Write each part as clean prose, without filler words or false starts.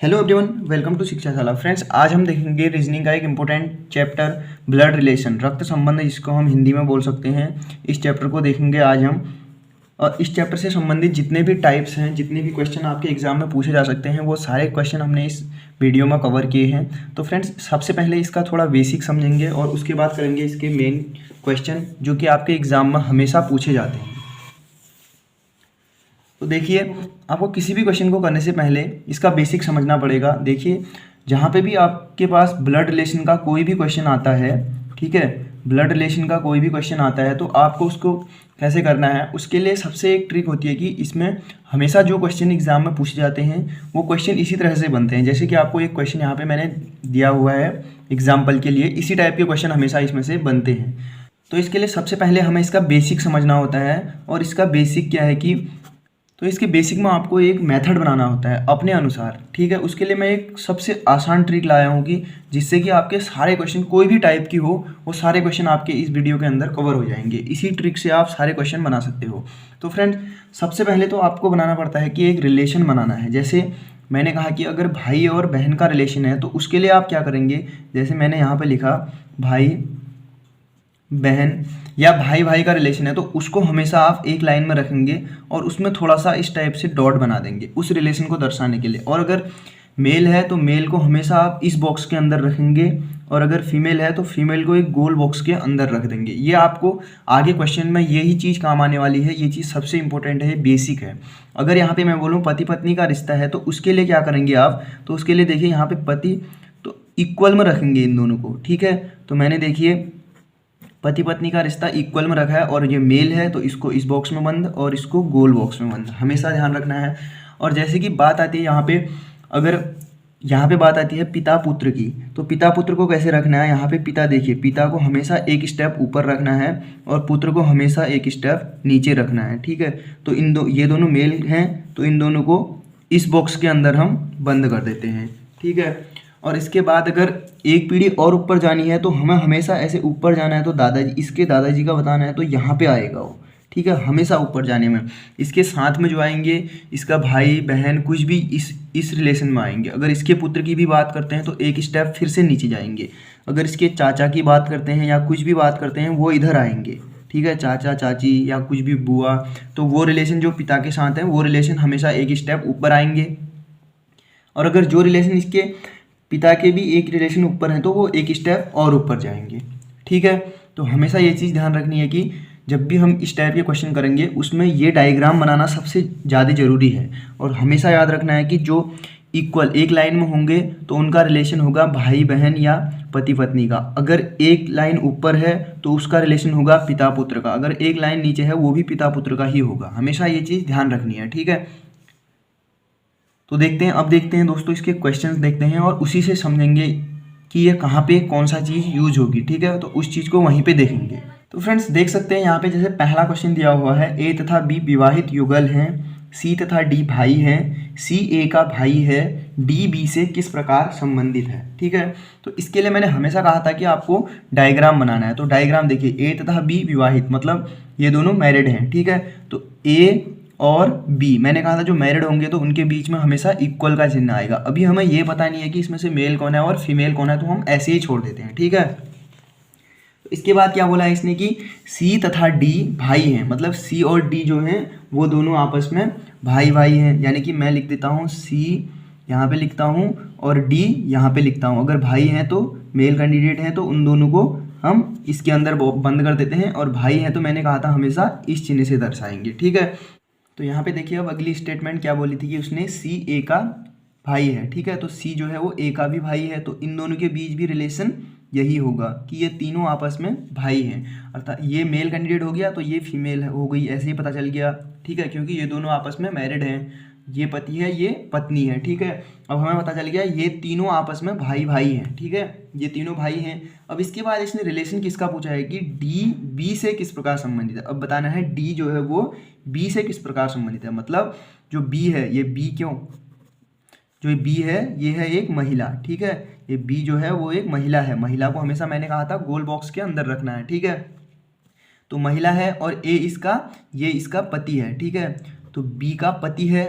Hello everyone, welcome to Shikshashala. Friends, आज हम देखेंगे रीजनिंग का एक इम्पोर्टेंट चैप्टर ब्लड रिलेशन, रक्त संबंध, जिसको हम हिंदी में बोल सकते हैं। इस चैप्टर को देखेंगे आज हम। और इस चैप्टर से संबंधित जितने भी टाइप्स हैं, जितने भी क्वेश्चन आपके एग्जाम में पूछे जा सकते हैं, वो सारे क्वेश्चन हमने इस वीडियो में कवर किए हैं। तो फ्रेंड्स, सबसे पहले इसका थोड़ा बेसिक समझेंगे और उसके बाद करेंगे इसके मेन क्वेश्चन जो कि आपके एग्जाम में हमेशा पूछे जाते हैं। तो देखिए, आपको किसी भी क्वेश्चन को करने से पहले इसका बेसिक समझना पड़ेगा। देखिए, जहाँ पे भी आपके पास ब्लड रिलेशन का कोई भी क्वेश्चन आता है, ठीक है, ब्लड रिलेशन का कोई भी क्वेश्चन आता है तो आपको उसको कैसे करना है, उसके लिए सबसे एक ट्रिक होती है कि इसमें हमेशा जो क्वेश्चन एग्जाम में पूछे जाते हैं वो क्वेश्चन इसी तरह से बनते हैं। जैसे कि आपको एक क्वेश्चन यहाँ पे मैंने दिया हुआ है एग्जाम्पल के लिए, इसी टाइप के क्वेश्चन हमेशा इसमें से बनते हैं। तो इसके लिए सबसे पहले हमें इसका बेसिक समझना होता है। और इसका बेसिक क्या है कि तो इसके बेसिक में आपको एक मेथड बनाना होता है अपने अनुसार, ठीक है। उसके लिए मैं एक सबसे आसान ट्रिक लाया हूँ कि जिससे कि आपके सारे क्वेश्चन कोई भी टाइप की हो, वो सारे क्वेश्चन आपके इस वीडियो के अंदर कवर हो जाएंगे। इसी ट्रिक से आप सारे क्वेश्चन बना सकते हो। तो फ्रेंड्स, सबसे पहले तो आपको बनाना पड़ता है कि एक रिलेशन बनाना है। जैसे मैंने कहा कि अगर भाई और बहन का रिलेशन है तो उसके लिए आप क्या करेंगे, जैसे मैंने यहाँ पर लिखा भाई बहन या भाई भाई का रिलेशन है तो उसको हमेशा आप एक लाइन में रखेंगे और उसमें थोड़ा सा इस टाइप से डॉट बना देंगे उस रिलेशन को दर्शाने के लिए। और अगर मेल है तो मेल को हमेशा आप इस बॉक्स के अंदर रखेंगे, और अगर फीमेल है तो फीमेल को एक गोल बॉक्स के अंदर रख देंगे। ये आपको आगे क्वेश्चन में यही चीज़ काम आने वाली है। ये चीज़ सबसे इंपॉर्टेंट है, बेसिक है। अगर यहाँ पे मैं बोलूँ पति पत्नी का रिश्ता है तो उसके लिए क्या करेंगे आप, तो उसके लिए देखिए यहाँ पे पति तो इक्वल में रखेंगे इन दोनों को, ठीक है। तो मैंने देखिए पति पत्नी का रिश्ता इक्वल में रखा है और ये मेल है तो इसको इस बॉक्स में बंद और इसको गोल बॉक्स में बंद, हमेशा ध्यान रखना है। और जैसे कि बात आती है यहाँ पे, अगर यहाँ पे बात आती है पिता पुत्र की, तो पिता पुत्र को कैसे रखना है। यहाँ पे पिता, देखिए पिता को हमेशा एक स्टेप ऊपर रखना है और पुत्र को हमेशा एक स्टेप नीचे रखना है, ठीक है। तो ये दोनों मेल हैं तो इन दोनों को इस बॉक्स के अंदर हम बंद कर देते हैं, ठीक है। और इसके बाद अगर एक पीढ़ी और ऊपर जानी है तो हमें हमेशा ऐसे ऊपर जाना है तो दादाजी, इसके दादाजी का बताना है तो यहाँ पे आएगा वो, ठीक है, हमेशा ऊपर जाने में। इसके साथ में जो आएंगे इसका भाई बहन कुछ भी इस रिलेशन में आएंगे। अगर इसके पुत्र की भी बात करते हैं तो एक स्टेप फिर से नीचे जाएंगे। अगर इसके चाचा की बात करते हैं या कुछ भी बात करते हैं वो इधर आएंगे, ठीक है, चाचा चाची या कुछ भी बुआ, तो वो रिलेशन जो पिता के साथ है वो रिलेशन हमेशा एक स्टेप ऊपर आएंगे। और अगर जो रिलेशन इसके पिता के भी एक रिलेशन ऊपर है तो वो एक स्टेप और ऊपर जाएंगे, ठीक है। तो हमेशा ये चीज़ ध्यान रखनी है कि जब भी हम इस टाइप के क्वेश्चन करेंगे उसमें ये डायग्राम बनाना सबसे ज़्यादा ज़रूरी है। और हमेशा याद रखना है कि जो इक्वल एक लाइन में होंगे तो उनका रिलेशन होगा भाई बहन या पति पत्नी का। अगर एक लाइन ऊपर है तो उसका रिलेशन होगा पिता पुत्र का। अगर एक लाइन नीचे है वो भी पिता पुत्र का ही होगा। हमेशा ये चीज़ ध्यान रखनी है, ठीक है। तो अब देखते हैं दोस्तों, इसके क्वेश्चंस देखते हैं और उसी से समझेंगे कि ये कहाँ पे कौन सा चीज़ यूज होगी, ठीक है। तो उस चीज़ को वहीं पे देखेंगे। तो फ्रेंड्स, देख सकते हैं यहाँ पे जैसे पहला क्वेश्चन दिया हुआ है, ए तथा बी विवाहित युगल हैं, सी तथा डी भाई हैं, सी ए का भाई है, डी बी से किस प्रकार संबंधित है, ठीक है। तो इसके लिए मैंने हमेशा कहा था कि आपको डायग्राम बनाना है। तो डायग्राम देखिए, ए तथा बी विवाहित मतलब ये दोनों मैरिड हैं, ठीक है। तो ए और बी, मैंने कहा था जो मैरिड होंगे तो उनके बीच में हमेशा इक्वल का चिन्ह आएगा। अभी हमें ये पता नहीं है कि इसमें से मेल कौन है और फीमेल कौन है, तो हम ऐसे ही छोड़ देते हैं, ठीक है। तो इसके बाद क्या बोला है इसने कि सी तथा डी भाई हैं, मतलब सी और डी जो हैं वो दोनों आपस में भाई भाई हैं। यानी कि मैं लिख देता हूँ सी यहाँ पे लिखता हूँ और डी यहाँ पे लिखता हूँ। अगर भाई हैं तो मेल कैंडिडेट हैं तो उन दोनों को हम इसके अंदर बंद कर देते हैं, और भाई हैं तो मैंने कहा था हमेशा इस चिन्ह से दर्शाएंगे, ठीक है। तो यहाँ पे देखिए, अब अगली स्टेटमेंट क्या बोली थी कि उसने सी ए का भाई है, ठीक है। तो सी जो है वो ए का भी भाई है, तो इन दोनों के बीच भी रिलेशन यही होगा कि ये तीनों आपस में भाई हैं। अर्थात ये मेल कैंडिडेट हो गया तो ये फीमेल हो गई, ऐसे ही पता चल गया, ठीक है, क्योंकि ये दोनों आपस में मैरिड हैं। ये पति है, ये पत्नी है, ठीक है। अब हमें पता चल गया ये तीनों आपस में भाई भाई हैं, ठीक है, ये तीनों भाई हैं। अब इसके बाद इसने रिलेशन किसका पूछा है कि डी बी से किस प्रकार संबंधित है। अब बताना है डी जो है वो बी से किस प्रकार संबंधित है। मतलब जो बी है, ये बी क्यों, जो बी है ये है एक महिला, ठीक है। ये बी जो है वो एक महिला है। महिला को हमेशा मैंने कहा था गोल बॉक्स के अंदर रखना है, ठीक है। तो महिला है और ए इसका, ये इसका पति है, ठीक है। तो बी का पति है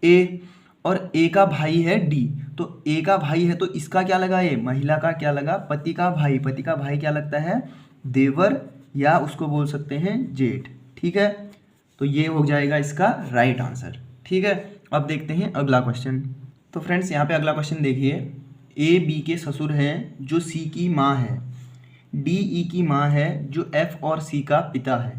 ए और ए का भाई है डी। तो ए का भाई है तो इसका क्या लगा, ये महिला का क्या लगा, पति का भाई। पति का भाई क्या लगता है, देवर, या उसको बोल सकते हैं जेठ। ठीक है, तो ये हो जाएगा इसका राइट आंसर। ठीक है, अब देखते हैं अगला क्वेश्चन। तो फ्रेंड्स यहाँ पे अगला क्वेश्चन देखिए, ए बी के ससुर हैं जो सी की माँ है, डी ई की माँ है जो एफ और सी का पिता है,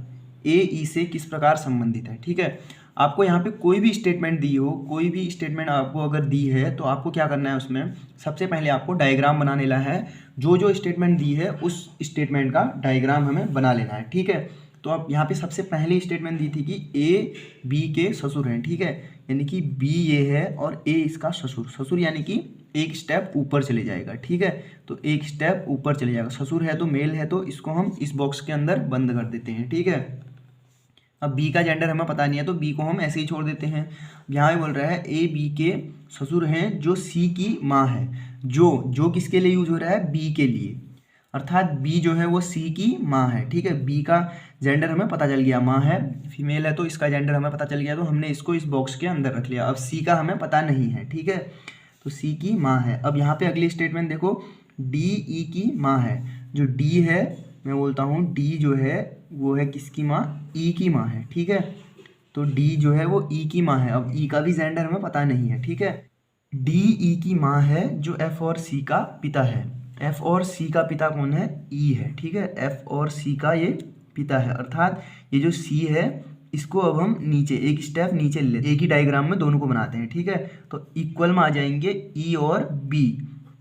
ए ई से किस प्रकार संबंधित है। ठीक है, आपको यहाँ पे कोई भी स्टेटमेंट दी हो, कोई भी स्टेटमेंट आपको अगर दी है तो आपको क्या करना है, उसमें सबसे पहले आपको डायग्राम बना लेना है। जो जो स्टेटमेंट दी है उस स्टेटमेंट का डायग्राम हमें बना लेना है। ठीक है, तो अब यहाँ पे सबसे पहले स्टेटमेंट दी थी कि ए बी के ससुर हैं। ठीक है, यानी कि बी ये है और ए इसका ससुर। ससुर यानी कि एक स्टेप ऊपर चले जाएगा। ठीक है, तो एक स्टेप ऊपर चले जाएगा। ससुर है तो मेल है, तो इसको हम इस बॉक्स के अंदर बंद कर देते हैं। ठीक है, अब बी का जेंडर हमें पता नहीं है तो बी को हम ऐसे ही छोड़ देते हैं। यहाँ पे बोल रहा है ए बी के ससुर हैं जो सी की माँ है। जो किसके लिए यूज हो रहा है, बी के लिए, अर्थात बी जो है वो सी की माँ है। ठीक है, बी का जेंडर हमें पता चल गया, माँ है, फीमेल है, तो इसका जेंडर हमें पता चल गया, तो हमने इसको इस बॉक्स के अंदर रख लिया। अब सी का हमें पता नहीं है। ठीक है, तो सी की माँ है। अब यहाँ पे अगली स्टेटमेंट देखो, डी ई की माँ है। जो डी है, मैं बोलता हूँ डी जो है वो है किसकी माँ, ई की माँ है। ठीक है, तो डी जो है वो ई की माँ है। अब ई का भी जेंडर हमें पता नहीं है। ठीक है, डी ई की माँ है जो एफ और सी का पिता है। एफ और सी का पिता कौन है, ई है। ठीक है, एफ और सी का ये पिता है, अर्थात ये जो सी है इसको अब हम नीचे एक स्टेप नीचे ले लेते हैं, एक ही डायग्राम में दोनों को बनाते हैं। ठीक है, तो इक्वल में आ जाएंगे ई और बी।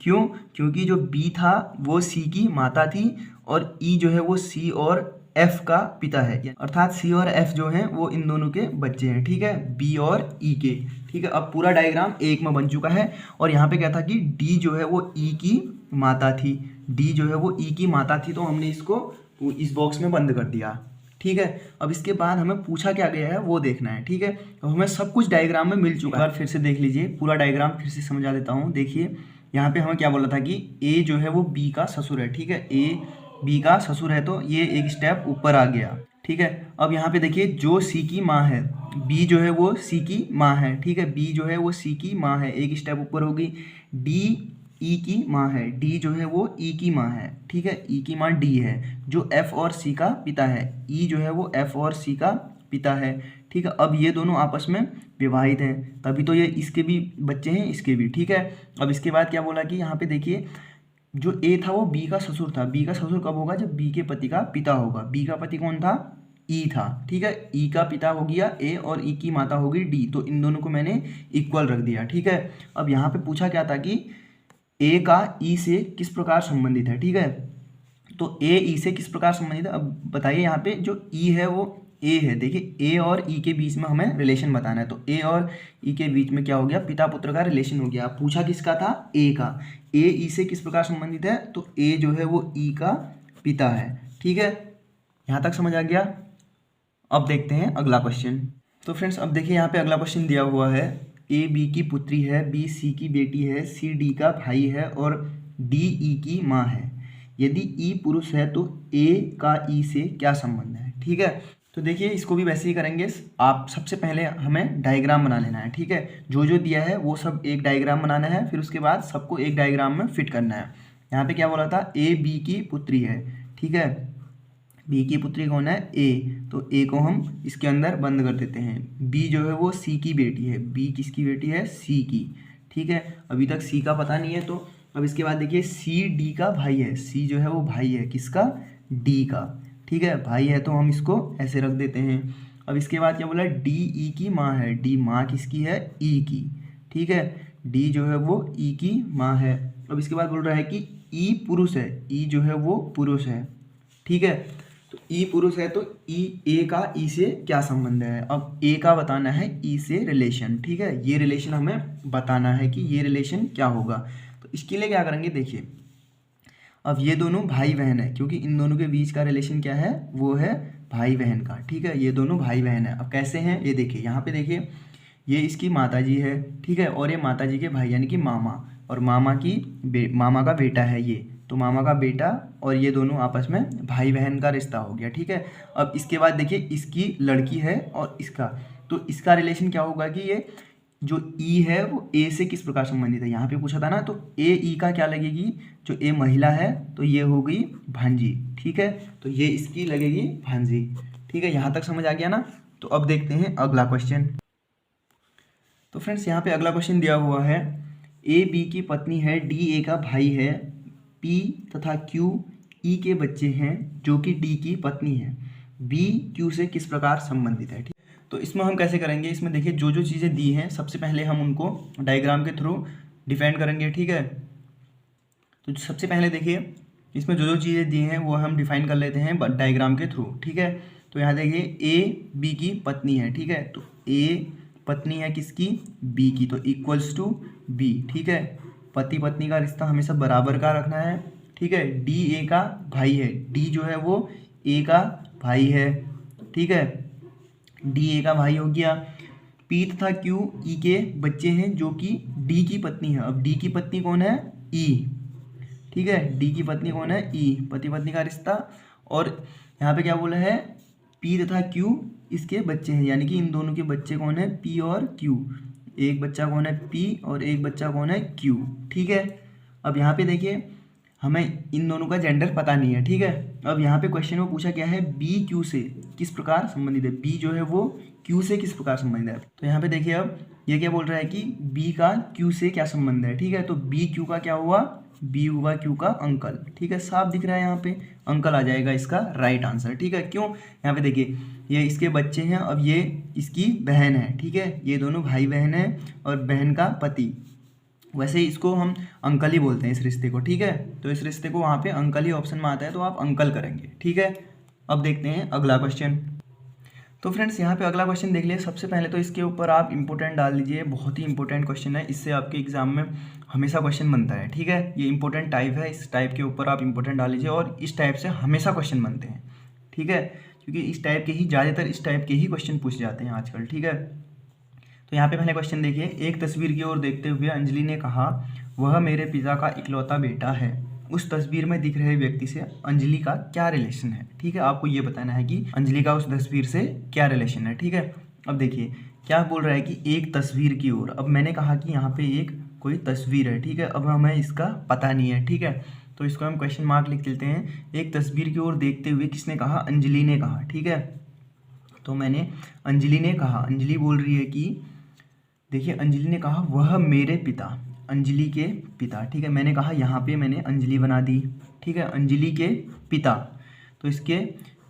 क्यों, क्योंकि जो बी था वो सी की माता थी और ई जो है वो सी और एफ का पिता है, अर्थात सी और एफ जो हैं वो इन दोनों के बच्चे हैं। ठीक है, बी और ई के। ठीक है, अब पूरा डायग्राम एक में बन चुका है। और यहाँ पे क्या था कि डी जो है वो ई की माता थी, डी जो है वो ई की माता थी, तो हमने इसको इस बॉक्स में बंद कर दिया। ठीक है, अब इसके बाद हमें पूछा क्या गया है वो देखना है। ठीक है, तो हमें सब कुछ डायग्राम में मिल चुका है। फिर से देख लीजिए, पूरा डायग्राम फिर से समझा देता हूँ। देखिए यहाँ पे हमें क्या बोला था कि ए जो है वो बी का ससुर है। ठीक है, ए बी का ससुर है तो ये एक स्टेप ऊपर आ गया। ठीक है, अब यहाँ पे देखिए जो सी की माँ है, बी जो है वो सी की माँ है। ठीक है, बी जो है वो सी की माँ है, एक स्टेप ऊपर होगी। डी ई की माँ है, डी जो है वो ई की माँ है। ठीक है, ई की माँ डी है जो एफ और सी का पिता है। ई जो है वो एफ और सी का पिता है। ठीक है, अब ये दोनों आपस में विवाहित हैं, तभी तो ये इसके भी बच्चे हैं, इसके भी। ठीक है, अब इसके बाद क्या बोला कि यहाँ पे देखिए जो ए था वो बी का ससुर था। बी का ससुर कब होगा, जब बी के पति का पिता होगा। बी का पति कौन था, ई था। ठीक है, ई का पिता हो गया ए और ई की माता होगी डी, तो इन दोनों को मैंने इक्वल रख दिया। ठीक है, अब यहाँ पे पूछा क्या था कि ए का ई से किस प्रकार संबंधित है। ठीक है, तो ए ई से किस प्रकार संबंधित है, अब बताइए। यहाँ पे जो ई है वो ए है। देखिए ए और ई के बीच में हमें रिलेशन बताना है, तो ए और ई के बीच में क्या हो गया, पिता पुत्र का रिलेशन हो गया। पूछा किसका था, ए का। ए ई से किस प्रकार संबंधित है, तो ए जो है वो ई का पिता है। ठीक है, यहाँ तक समझ आ गया। अब देखते हैं अगला क्वेश्चन। तो फ्रेंड्स अब देखिए यहाँ पे अगला क्वेश्चन दिया हुआ है, ए बी की पुत्री है, बी सी की बेटी है, सी डी का भाई है और डी ई की माँ है। यदि ई पुरुष है तो ए का ई से क्या संबंध है। ठीक है, तो देखिए इसको भी वैसे ही करेंगे। आप सबसे पहले हमें डायग्राम बना लेना है। ठीक है, जो जो दिया है वो सब एक डायग्राम बनाना है, फिर उसके बाद सबको एक डायग्राम में फिट करना है। यहाँ पे क्या बोला था, ए बी की पुत्री है। ठीक है, बी की पुत्री कौन है, ए, तो ए को हम इसके अंदर बंद कर देते हैं। बी जो है वो सी की बेटी है, बी किसकी बेटी है, सी की। ठीक है, अभी तक सी का पता नहीं है, तो अब इसके बाद देखिए सी डी का भाई है। सी जो है वो भाई है किसका, डी का। ठीक है, भाई है तो हम इसको ऐसे रख देते हैं। अब इसके बाद क्या बोला, डी ई की माँ है। डी माँ किसकी है, ई की। ठीक है, डी जो है वो ई की माँ है। अब इसके बाद बोल रहा है कि ई पुरुष है, ई जो है वो पुरुष है। ठीक है, तो ई पुरुष है तो ई ए का ई से क्या संबंध है। अब ए का बताना है ई से रिलेशन। ठीक है, ये रिलेशन हमें बताना है कि ये रिलेशन क्या होगा। तो इसके लिए क्या करेंगे, देखिए अब ये दोनों भाई बहन है, क्योंकि इन दोनों के बीच का रिलेशन क्या है, वो है भाई बहन का। ठीक है, ये दोनों भाई बहन है। अब कैसे हैं ये देखिए, यहाँ पे देखिए ये इसकी माताजी है। ठीक है, और ये माताजी के भाई यानी कि मामा, और मामा का बेटा है ये, तो मामा का बेटा और ये दोनों आपस में भाई बहन का रिश्ता हो गया। ठीक है, अब इसके बाद देखिए इसकी लड़की है और इसका, तो इसका रिलेशन क्या होगा कि ये जो ई है वो ए से किस प्रकार संबंधित है, यहाँ पे पूछा था ना, तो ए ई का क्या लगेगी, जो ए महिला है तो ये हो गई भांजी, ठीक है, तो ये इसकी लगेगी भांजी, ठीक है, यहाँ तक समझ आ गया ना। तो अब देखते हैं अगला क्वेश्चन। तो फ्रेंड्स यहाँ पे अगला क्वेश्चन दिया हुआ है, ए बी की पत्नी है, डी ए का भाई है, पी तथा क्यू ई के बच्चे हैं जो कि डी की पत्नी है, बी क्यू से किस प्रकार संबंधित है, ठीक। तो इसमें हम कैसे करेंगे, इसमें देखिए जो जो चीज़ें दी हैं सबसे पहले हम उनको डायग्राम के थ्रू डिफाइन करेंगे, ठीक है। तो सबसे पहले देखिए इसमें जो जो चीज़ें दी हैं वो हम डिफाइन कर लेते हैं डायग्राम के थ्रू, ठीक है। तो यहाँ देखिए ए बी की पत्नी है, ठीक है, तो ए पत्नी है किसकी, बी की, तो इक्वल्स टू बी, ठीक है। पति पत्नी का रिश्ता हमेशा बराबर का रखना है, ठीक है। डी ए का भाई है, डी जो है वो ए का भाई है, ठीक है, डी ए का भाई हो गया। पी तथा क्यू ई के बच्चे हैं जो कि डी की पत्नी है। अब डी की पत्नी कौन है, ई, ठीक है, डी की पत्नी कौन है, ई, पति पत्नी का रिश्ता। और यहाँ पे क्या बोला है, पी तथा क्यू इसके बच्चे हैं, यानी कि इन दोनों के बच्चे कौन है, पी और क्यू, एक बच्चा कौन है पी और एक बच्चा कौन है क्यू, ठीक है। अब यहाँ पे देखिए हमें इन दोनों का जेंडर पता नहीं है, ठीक है। अब यहाँ पे क्वेश्चन में पूछा क्या है, बी क्यू से किस प्रकार संबंधित है, बी जो है वो क्यू से किस प्रकार संबंधित है। तो यहाँ पे देखिए अब ये क्या बोल रहा है कि बी का क्यू से क्या संबंध है, ठीक है। तो बी क्यू का क्या हुआ, बी हुआ क्यू का अंकल, ठीक है, साफ दिख रहा है यहाँ पे, अंकल आ जाएगा इसका राइट आंसर, ठीक है। क्यों, यहाँ पे देखिए ये इसके बच्चे हैं, अब ये इसकी बहन है, ठीक है, ये दोनों भाई बहन है और बहन का पति, वैसे इसको हम अंकल ही बोलते हैं इस रिश्ते को, ठीक है। तो इस रिश्ते को वहाँ पे अंकल ही ऑप्शन में आता है, तो आप अंकल करेंगे, ठीक है। अब देखते हैं अगला क्वेश्चन। तो फ्रेंड्स यहाँ पे अगला क्वेश्चन देख लिए। सबसे पहले तो इसके ऊपर आप इंपॉर्टेंट डाल दीजिए, बहुत ही इंपॉर्टेंट क्वेश्चन है, इससे आपके एग्जाम में हमेशा क्वेश्चन बनता है, ठीक है। ये इंपॉर्टेंट टाइप है, इस टाइप के ऊपर आप इंपॉर्टेंट डाल लीजिए और इस टाइप से हमेशा क्वेश्चन बनते हैं, ठीक है, क्योंकि इस टाइप के ही ज़्यादातर इस टाइप के ही क्वेश्चन पूछ जाते हैं आजकल, ठीक है। तो यहाँ पे पहले क्वेश्चन देखिए, एक तस्वीर की ओर देखते हुए अंजलि ने कहा, वह मेरे पिता का इकलौता बेटा है। उस तस्वीर में दिख रहे व्यक्ति से अंजलि का क्या रिलेशन है, ठीक है, आपको ये बताना है कि अंजलि का उस तस्वीर से क्या रिलेशन है, ठीक है। अब देखिए क्या बोल रहा है कि एक तस्वीर की ओर, अब मैंने कहा कि यहाँ पे एक कोई तस्वीर है, ठीक है, अब हमें इसका पता नहीं है, ठीक है, तो इसको हम क्वेश्चन मार्क लिख लेते हैं। एक तस्वीर की ओर देखते हुए किसने कहा, अंजलि ने कहा, ठीक है। तो मैंने अंजलि ने कहा, अंजलि बोल रही है कि देखिए अंजलि ने कहा वह मेरे पिता, अंजलि के पिता, ठीक है, मैंने कहा यहाँ पे मैंने अंजलि बना दी, ठीक है, अंजलि के पिता, तो इसके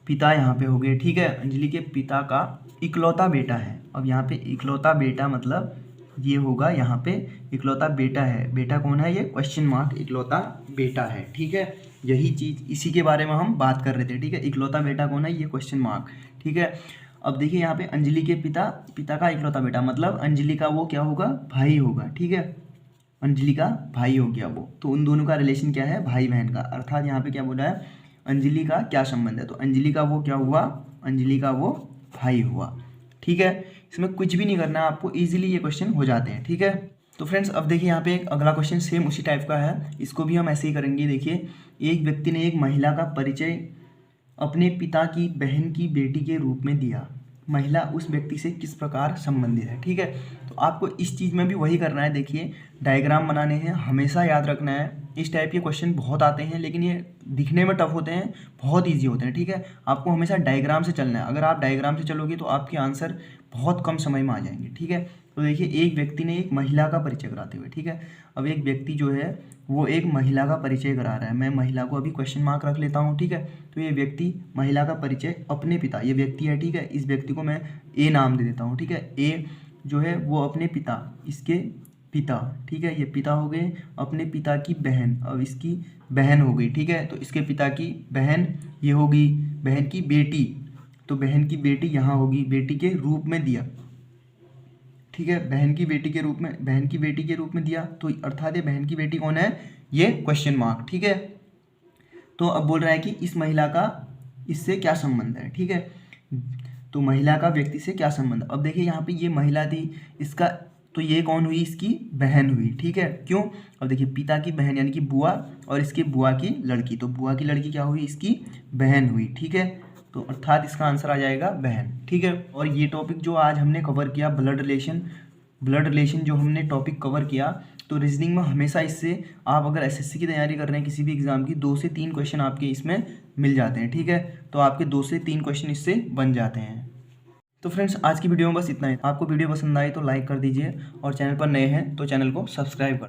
पिता यहाँ पे हो गए, ठीक है, अंजलि के पिता का इकलौता बेटा है। अब यहाँ पे इकलौता बेटा मतलब ये होगा, यहाँ पे इकलौता बेटा है, बेटा कौन है, ये क्वेश्चन मार्क, इकलौता बेटा है, ठीक है, यही चीज़ इसी के बारे में हम बात कर रहे थे, ठीक है, इकलौता बेटा कौन है, ये क्वेश्चन मार्क, ठीक है। अब देखिए यहाँ पे अंजलि के पिता, पिता का इकलौता बेटा मतलब अंजलि का वो क्या होगा, भाई होगा, ठीक है, अंजलि का भाई हो गया वो, तो उन दोनों का रिलेशन क्या है, भाई बहन का, अर्थात यहाँ पे क्या बोला है, अंजलि का क्या संबंध है, तो अंजलि का वो क्या हुआ, अंजलि का वो भाई हुआ, ठीक है। इसमें कुछ भी नहीं करना है आपको, इजीली ये क्वेश्चन हो जाते हैं, ठीक है। तो फ्रेंड्स अब देखिए यहाँ पे एक अगला क्वेश्चन सेम उसी टाइप का है, इसको भी हम ऐसे ही करेंगे। देखिए एक व्यक्ति ने एक महिला का परिचय अपने पिता की बहन की बेटी के रूप में दिया, महिला उस व्यक्ति से किस प्रकार संबंधित है, ठीक है। तो आपको इस चीज़ में भी वही करना है, देखिए डायग्राम बनाने हैं, हमेशा याद रखना है। इस टाइप के क्वेश्चन बहुत आते हैं लेकिन ये दिखने में टफ होते हैं, बहुत इजी होते हैं, ठीक है। आपको हमेशा डायग्राम से चलना है, अगर आप डायग्राम से चलोगे तो आपके आंसर बहुत कम समय में आ जाएंगे, ठीक है। तो देखिए एक व्यक्ति ने एक महिला का परिचय कराते हुए, ठीक है, अब एक व्यक्ति जो है वो एक महिला का परिचय करा रहा है, मैं महिला को अभी क्वेश्चन मार्क रख लेता हूँ, ठीक है। तो ये व्यक्ति महिला का परिचय अपने पिता, ये व्यक्ति है, ठीक है, इस व्यक्ति को मैं ए नाम दे देता हूँ, ठीक है, ए जो है वो अपने पिता, इसके पिता, ठीक है, ये पिता हो गए, अपने पिता की बहन, अब इसकी बहन हो गई, ठीक है, तो इसके पिता की बहन ये होगी, बहन की बेटी, तो बहन की बेटी यहाँ होगी, बेटी के रूप में दिया, ठीक है, बहन की बेटी के रूप में, बहन की बेटी के रूप में दिया, तो अर्थात ये बहन की बेटी कौन है, ये क्वेश्चन मार्क, ठीक है। तो अब बोल रहा है कि इस महिला का इससे क्या संबंध है, ठीक है, तो महिला का व्यक्ति से क्या संबंध। अब देखिए यहाँ पे ये महिला थी, इसका तो ये कौन हुई, इसकी बहन हुई, ठीक है, क्यों, अब देखिए पिता की बहन यानी कि बुआ और इसके बुआ की लड़की, तो बुआ की लड़की क्या हुई, इसकी बहन हुई, ठीक है, तो अर्थात इसका आंसर आ जाएगा बहन, ठीक है। और ये टॉपिक जो आज हमने कवर किया ब्लड रिलेशन, ब्लड रिलेशन जो हमने टॉपिक कवर किया, तो रीजनिंग में हमेशा इससे आप अगर एसएससी की तैयारी कर रहे हैं किसी भी एग्ज़ाम की, 2 से 3 क्वेश्चन आपके इसमें मिल जाते हैं, ठीक है। तो आपके 2 से 3 क्वेश्चन इससे बन जाते हैं। तो फ्रेंड्स आज की वीडियो में बस इतना ही। आपको वीडियो पसंद आई तो लाइक कर दीजिए और चैनल पर नए हैं तो चैनल को सब्सक्राइब कर